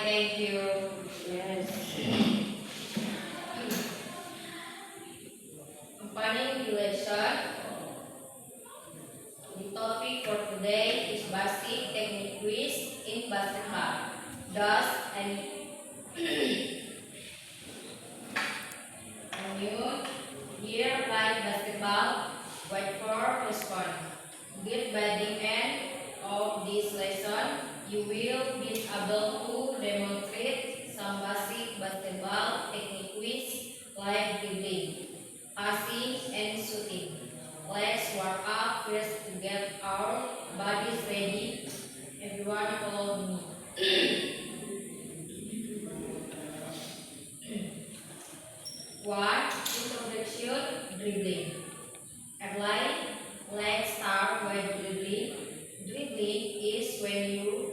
thank you. Yes. Opening the lesson. The topic for today is basic technique quiz in basketball. Thus, and you here play basketball. Wait for response. Good by the end of this lesson, you will be able to demonstrate some basic basketball technique quiz like dribbling, passing, and shooting. Let's warm up first to get our bodies ready. Everyone follow me. One, introduction, dribbling. Apply. Let's start with dribbling. Dribbling is when you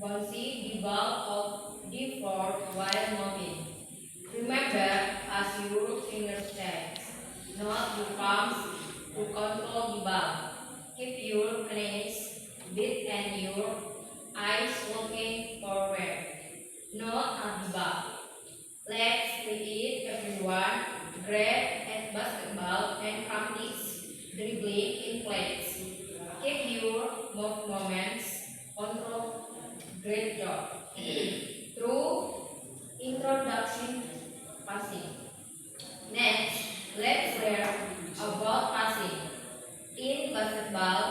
bounce the ball off the floor while moving. Remember, as your fingers touch, not your palms to control the ball. Keep your knees bent and your eyes looking forward, not at the ball. Let's repeat everyone. Grab at basketball and practice dribbling in place. Keep your movements control. Great job. Through introduction passing. Next, let's learn about passing. In basketball,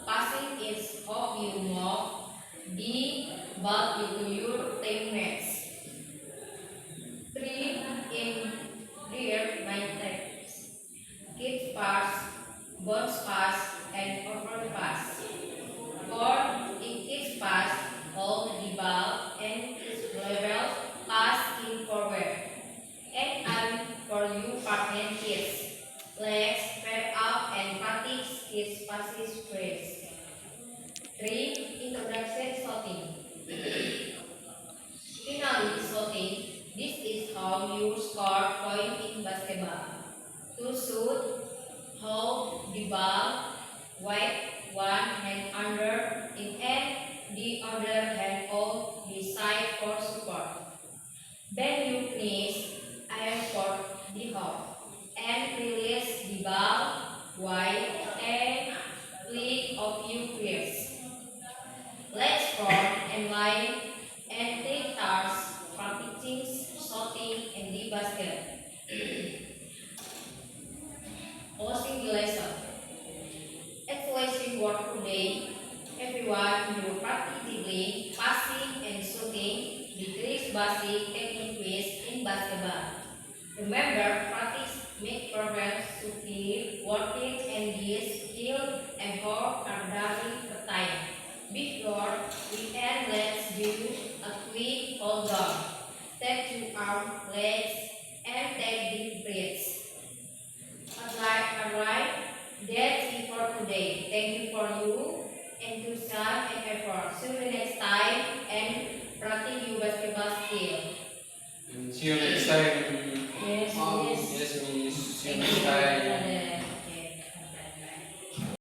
passing is how you move the ball into your teammates. 3 in rear maintenance. Kick pass, bounce pass, and overhead pass. 4 in kick pass, hold the ball and its level pass in forward. And I'm for you partner kids. Legs spread out and practice kids passes first. 3. Introduction shooting. Finally, shooting. This is how you score point in basketball. To shoot, hold the ball, wipe one hand under it and the other hand on the side for support. Bend your knees, aim for the hold, and release the ball wide and flick of your fingers. Let's form and line and take turns practicing shooting in the basket. Closing the lesson. Excellent work today. Everyone, you practice dribbling, passing, and shooting the 3 basic technique quiz in basketball. Remember, practice make progress to keep working and this skill and work are during the time. Before we end, let's do a quick hold on. Take your arm, legs, and take deep breaths. Alright, that's it for today. Thank you for your enthusiasm and effort. See you next time and practice your basketball skill. See you next time. Yes, yes. Yes, miss. See you next time.